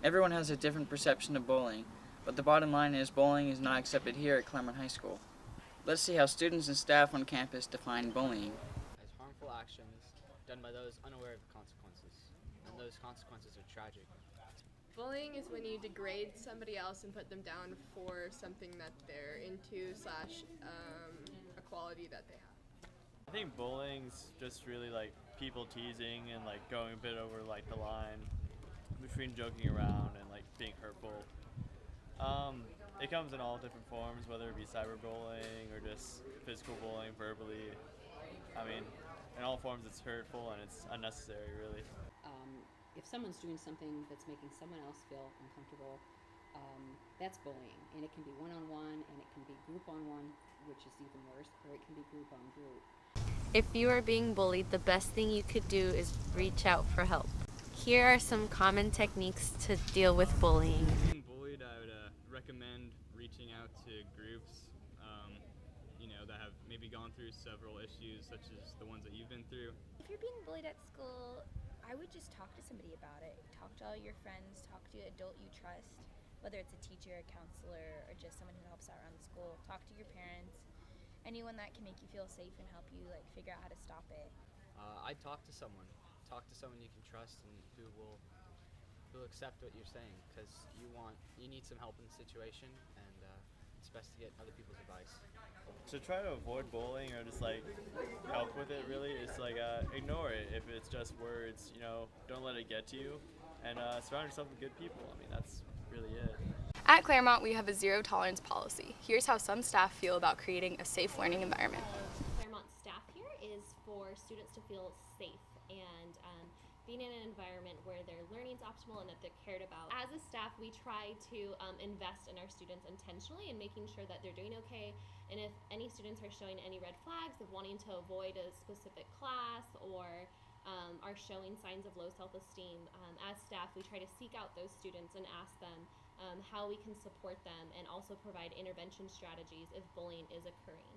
Everyone has a different perception of bullying, but the bottom line is bullying is not accepted here at Claremont High School. Let's see how students and staff on campus define bullying. As harmful actions done by those unaware of the consequences, and those consequences are tragic. Bullying is when you degrade somebody else and put them down for something that they're into slash a quality that they have. I think bullying's just really like people teasing and like going a bit over like the line between joking around and like being hurtful. It comes in all different forms, whether it be cyberbullying or just physical bullying verbally. I mean, in all forms it's hurtful and it's unnecessary, really. If someone's doing something that's making someone else feel uncomfortable, that's bullying. And it can be one-on-one, and it can be group-on-one, which is even worse, or it can be group-on-group. If you are being bullied, the best thing you could do is reach out for help. Here are some common techniques to deal with bullying. Being bullied, I would recommend reaching out to groups that have maybe gone through several issues such as the ones that you've been through. If you're being bullied at school, I would just talk to somebody about it. Talk to all your friends, talk to an adult you trust, whether it's a teacher, a counselor, or just someone who helps out around the school. Talk to your parents, anyone that can make you feel safe and help you figure out how to stop it. I'd talk to someone. Talk to someone you can trust and who will accept what you're saying, because you need some help in the situation, and it's best to get other people's advice. To try to avoid bullying or just like help with it, really, is like ignore it if it's just words. Don't let it get to you, and surround yourself with good people. I mean, that's really it. At Claremont, we have a zero tolerance policy. Here's how some staff feel about creating a safe learning environment. Claremont staff here is for students to feel safe and being in an environment where their learning is optimal and that they're cared about. As a staff, we try to invest in our students intentionally and making sure that they're doing okay. And if any students are showing any red flags of wanting to avoid a specific class or are showing signs of low self-esteem, as staff, we try to seek out those students and ask them how we can support them and also provide intervention strategies if bullying is occurring.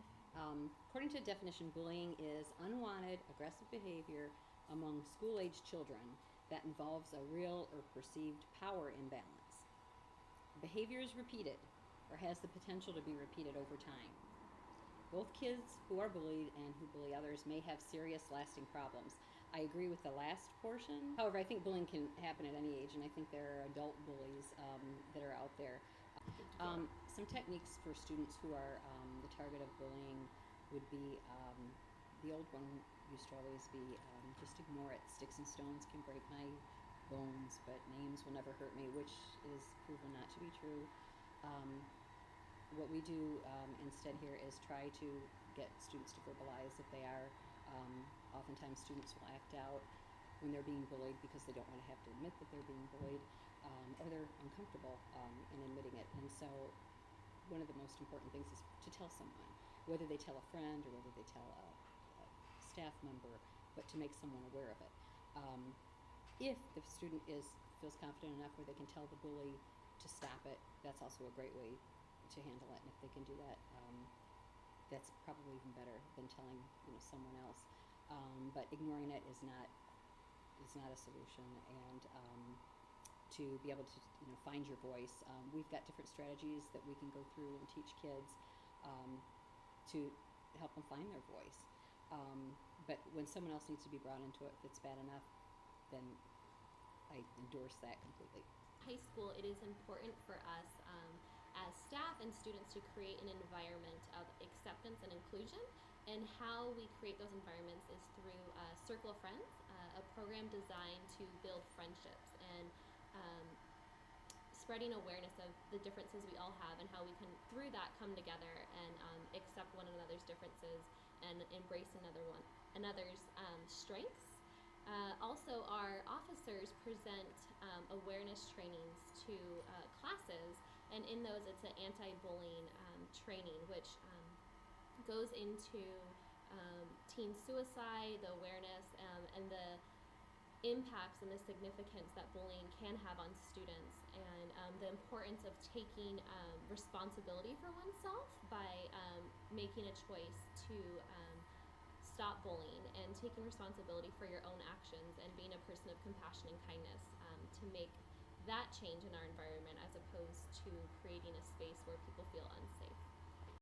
According to the definition, bullying is unwanted, aggressive behavior among school-age children that involves a real or perceived power imbalance. Behavior is repeated or has the potential to be repeated over time. Both kids who are bullied and who bully others may have serious, lasting problems. I agree with the last portion. However, I think bullying can happen at any age, and I think there are adult bullies that are out there. Some techniques for students who are the target of bullying would be, the old one used to always be, just ignore it. Sticks and stones can break my bones, but names will never hurt me, which is proven not to be true. What we do instead here is try to get students to verbalize if they are. Oftentimes students will act out when they're being bullied because they don't want to have to admit that they're being bullied, or they're uncomfortable in admitting it. And so one of the most important things is to tell someone, whether they tell a friend or whether they tell a staff member, but to make someone aware of it. If the student feels confident enough where they can tell the bully to stop it, that's also a great way to handle it. And if they can do that, that's probably even better than telling someone else. But ignoring it is not a solution. And to be able to find your voice, we've got different strategies that we can go through and teach kids to help them find their voice. But when someone else needs to be brought into it, if it's bad enough, then I endorse that completely. High school, it is important for us as staff and students to create an environment of acceptance and inclusion. And how we create those environments is through Circle of Friends, a program designed to build friendships and spreading awareness of the differences we all have and how we can, through that, come together and accept one another's differences and embrace another's strengths. Also, our officers present awareness trainings to classes, and in those it's an anti-bullying training, which goes into teen suicide, the awareness, and the impacts and the significance that bullying can have on students, and the importance of taking responsibility for oneself by making a choice to stop bullying and taking responsibility for your own actions and being a person of compassion and kindness to make that change in our environment as opposed to creating a space where people